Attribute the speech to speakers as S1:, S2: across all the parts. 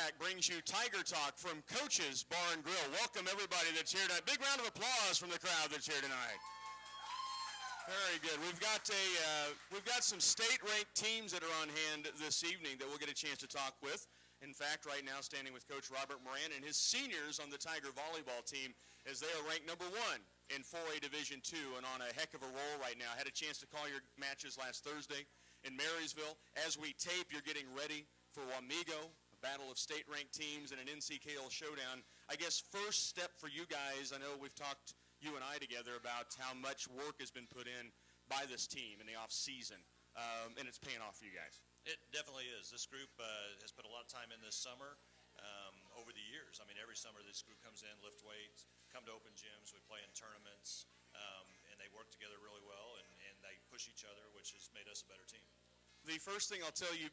S1: Pack brings you Tiger Talk from Coach's Bar and Grill. Welcome everybody that's here tonight. Big round of applause from the crowd that's here tonight. Very good. We've got some state-ranked teams that are on hand this evening that we'll get a chance to talk with. In fact, right now standing with Coach Robert Moran and his seniors on the Tiger volleyball team as they are ranked number 1 in 4A Division II and on a heck of a roll right now. Had a chance to call your matches last Thursday in Marysville. As we tape, you're getting ready for Wamego, a battle of state-ranked teams and an NCKL showdown. I guess first step for you guys, I know we've talked, you and I together, about how much work has been put in by this team in the off-season, and it's paying off for you guys.
S2: It definitely is. This group has put a lot of time in this summer over the years. I mean, every summer this group comes in, lift weights, come to open gyms, we play in tournaments, and they work together really well, and they push each other, which has made us a better team.
S1: The first thing I'll tell you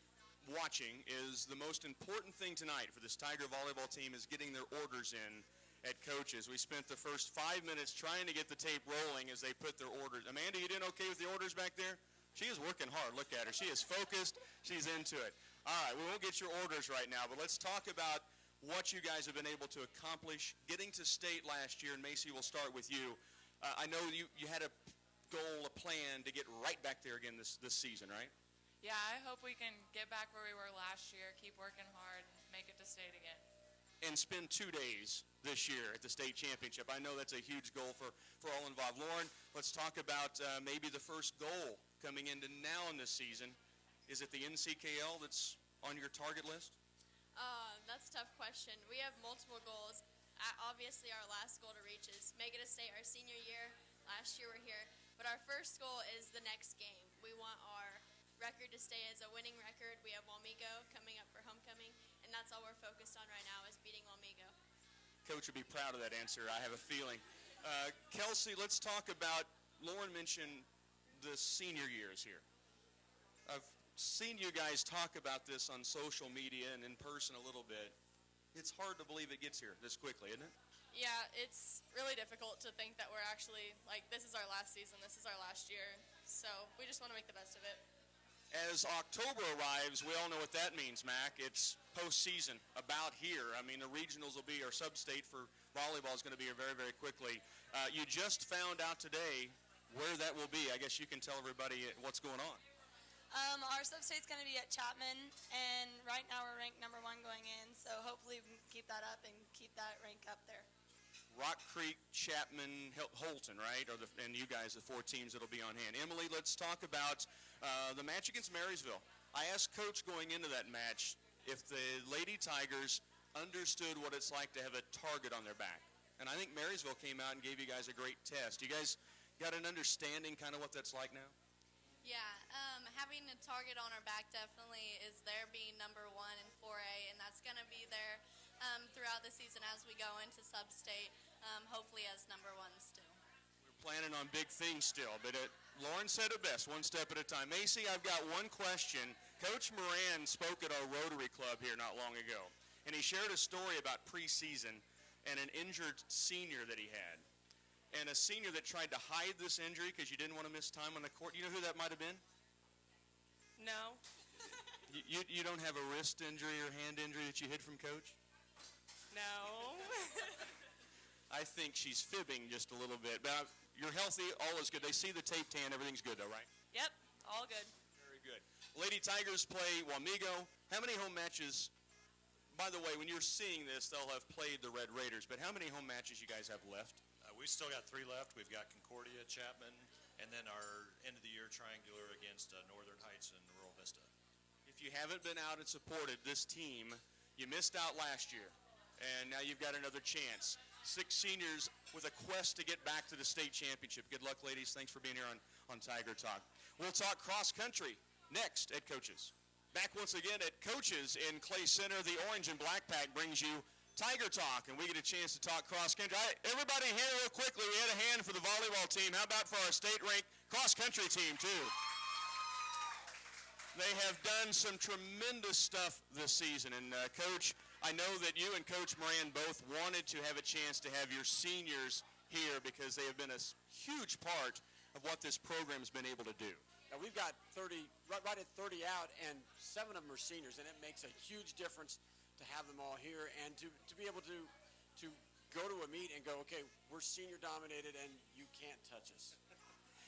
S1: watching is the most important thing tonight for this Tiger volleyball team is getting their orders in at Coach's. We spent the first 5 minutes trying to get the tape rolling as they put their orders. Amanda, you doing okay with the orders back there? She is working hard. Look at her. She is focused. She's into it. All right, we won't get your orders right now, but let's talk about what you guys have been able to accomplish getting to state last year. And Macy, we'll start with you. I know you had a goal, a plan to get right back there again this season, right?
S3: Yeah, I hope we can get back where we were last year, keep working hard, make it to state again.
S1: And spend 2 days this year at the state championship. I know that's a huge goal for all involved. Lauren, let's talk about maybe the first goal coming into now in this season. Is it the NCKL that's on your target list?
S4: That's a tough question. We have multiple goals. Obviously, our last goal to reach is make it a state our senior year. Last year we're here. But our first goal is the next game. We want our record to stay as a winning record. We have Wamego coming up for homecoming, and that's all we're focused on right now is beating Wamego.
S1: Coach would be proud of that answer, I have a feeling. Kelsey, let's talk about, Lauren mentioned the senior years here. I've seen you guys talk about this on social media and in person a little bit. It's hard to believe it gets here this quickly, isn't it?
S5: Yeah, it's really difficult to think that we're actually, this is our last season, this is our last year, so we just want to make the best of it.
S1: As October arrives, we all know what that means, Mac. It's postseason about here. I mean, the regionals will be, our sub-state for volleyball is going to be here very, very quickly. You just found out today where that will be. I guess you can tell everybody what's going on.
S6: Our sub-state's going to be at Chapman, and right now we're ranked number 1 going in, so hopefully we can keep that up and keep that rank up there.
S1: Rock Creek, Chapman, Holton, right? And you guys, the 4 teams that'll be on hand. Emily, let's talk about the match against Marysville. I asked Coach going into that match if the Lady Tigers understood what it's like to have a target on their back. And I think Marysville came out and gave you guys a great test. You guys got an understanding kind of what that's like now?
S4: Yeah, having a target on our back definitely is there being number 1 in 4A, and that's going to be there throughout the season as we go into sub-state, hopefully as number 1 still.
S1: We're planning on big things still, but Lauren said it best, one step at a time. Macy, I've got one question. Coach Moran spoke at our Rotary Club here not long ago, and he shared a story about preseason and an injured senior that he had. And a senior that tried to hide this injury because you didn't want to miss time on the court. You know who that might have been?
S5: No.
S1: You don't have a wrist injury or hand injury that you hid from Coach?
S5: No.
S1: I think she's fibbing just a little bit. But you're healthy, all is good. They see the tape tan, everything's good though, right?
S5: Yep, all good.
S1: Very good. Lady Tigers play Wamego. How many home matches? By the way, when you're seeing this, they'll have played the Red Raiders, but how many home matches you guys have left?
S2: We've still got 3 left. We've got Concordia, Chapman, and then our end-of-the-year triangular against Northern Heights and Rural Vista.
S1: If you haven't been out and supported this team, you missed out last year, and now you've got another chance. 6 seniors with a quest to get back to the state championship. Good luck, ladies. Thanks for being here on Tiger Talk. We'll talk cross-country next at Coach's. Back once again at Coach's in Clay Center. The Orange and Black Pack brings you Tiger Talk, and we get a chance to talk cross-country. Everybody here real quickly, we had a hand for the volleyball team. How about for our state-ranked cross-country team, too? They have done some tremendous stuff this season, and Coach, I know that you and Coach Moran both wanted to have a chance to have your seniors here because they have been a huge part of what this program has been able to do.
S7: Now we've got 30, right at 30 out, and 7 of them are seniors, and it makes a huge difference to have them all here and to be able to go to a meet and go, okay, we're senior dominated and you can't touch us.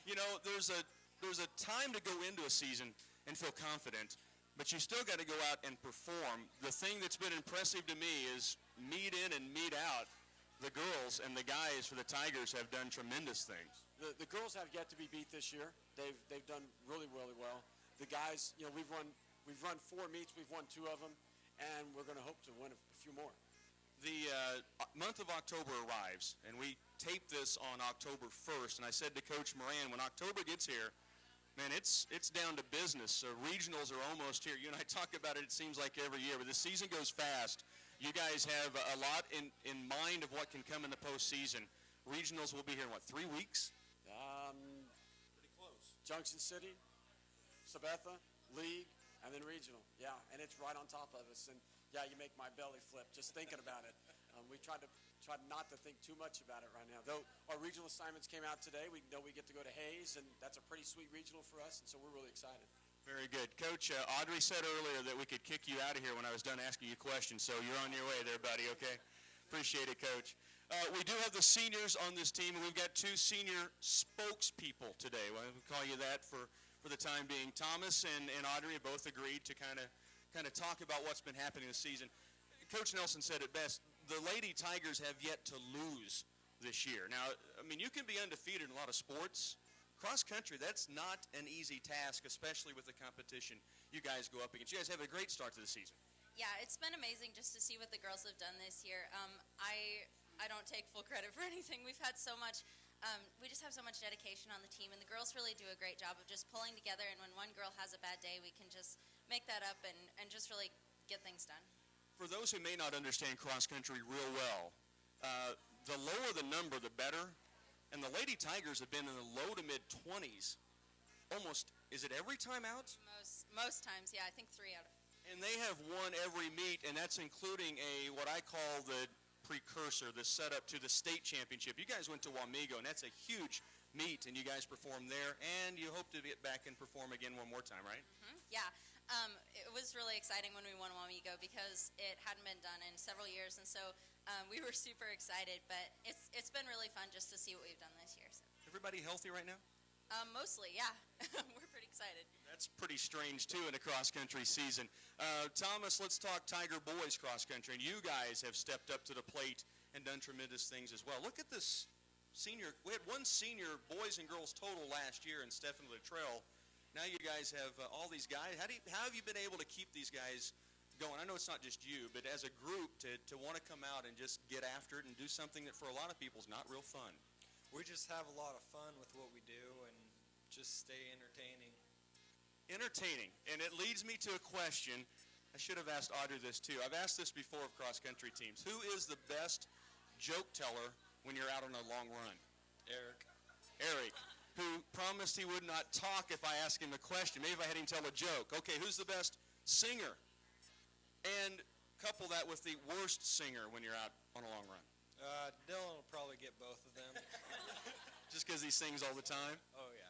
S1: You know, there's a time to go into a season and feel confident, but you still got to go out and perform. The thing that's been impressive to me is meet in and meet out. The girls and the guys for the Tigers have done tremendous things.
S7: The girls have yet to be beat this year. They've done really, really well. The guys, you know, we've run 4 meets, we've won 2 of them, and we're going to hope to win a few more.
S1: The month of October arrives, and we tape this on October 1st, and I said to Coach Moran, when October gets here, man, it's down to business. Regionals are almost here. You and I talk about it seems like every year, but the season goes fast. You guys have a lot in mind of what can come in the postseason. Regionals will be here in, 3 weeks?
S7: Pretty close. Junction City, Sabetha, League, and then regional. Yeah, and it's right on top of us. And yeah, you make my belly flip just thinking about it. We tried not to think too much about it right now. Though our regional assignments came out today, we know we get to go to Hayes, and that's a pretty sweet regional for us, and so we're really excited.
S1: Very good. Coach, Audrey said earlier that we could kick you out of here when I was done asking you questions, so you're on your way there, buddy, okay? Appreciate it, Coach. We do have the seniors on this team, and we've got 2 senior spokespeople today. Well, we call you that for the time being. Thomas and Audrey have both agreed to kind of talk about what's been happening this season. Coach Nelson said it best. The Lady Tigers have yet to lose this year. Now, I mean, you can be undefeated in a lot of sports. Cross country, that's not an easy task, especially with the competition you guys go up against. You guys have a great start to the season.
S8: Yeah, it's been amazing just to see what the girls have done this year. I don't take full credit for anything. We've had so much, we just have so much dedication on the team, and the girls really do a great job of just pulling together, and when one girl has a bad day, we can just make that up and just really get things done.
S1: For those who may not understand cross country real well, the lower the number, the better. And the Lady Tigers have been in the low to mid-20s almost, is it every time out?
S8: Most times, yeah, I think 3 out of.
S1: And they have won every meet, and that's including what I call the precursor, the setup to the state championship. You guys went to Wamego, and that's a huge meet, and you guys performed there, and you hope to get back and perform again one more time, right?
S8: Yeah, it was really exciting when we won Wamego because it hadn't been done in several years, and so we were super excited, but it's been really fun just to see what we've done this year. So.
S1: Everybody healthy right now?
S8: Mostly, yeah. We're pretty excited.
S1: That's pretty strange, too, in a cross-country season. Thomas, let's talk Tiger boys cross-country, and you guys have stepped up to the plate and done tremendous things as well. Look at this senior. We had 1 senior boys and girls total last year in Stephen Luttrell. Now you guys have all these guys. How have you been able to keep these guys going? I know it's not just you, but as a group to want to come out and just get after it and do something that for a lot of people is not real fun.
S9: We just have a lot of fun with what we do and just stay entertaining.
S1: Entertaining. And it leads me to a question. I should have asked Audrey this too. I've asked this before of cross-country teams. Who is the best joke teller when you're out on a long run? Eric, who promised he would not talk if I asked him a question. Maybe if I had him tell a joke. Okay, who's the best singer? And couple that with the worst singer when you're out on a long run.
S9: Dylan will probably get both of them.
S1: Just because he sings all the time?
S9: Oh, yeah.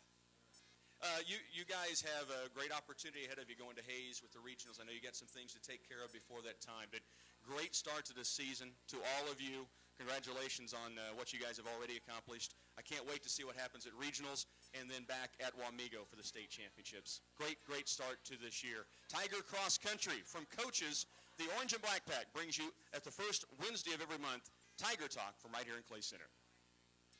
S1: You guys have a great opportunity ahead of you going to Hayes with the regionals. I know you got some things to take care of before that time, but great start to the season to all of you. Congratulations on what you guys have already accomplished. I can't wait to see what happens at regionals and then back at Wamego for the state championships. Great start to this year. Tiger Cross Country from coaches. The Orange and Black Pack brings you at the first Wednesday of every month Tiger Talk from right here in Clay Center.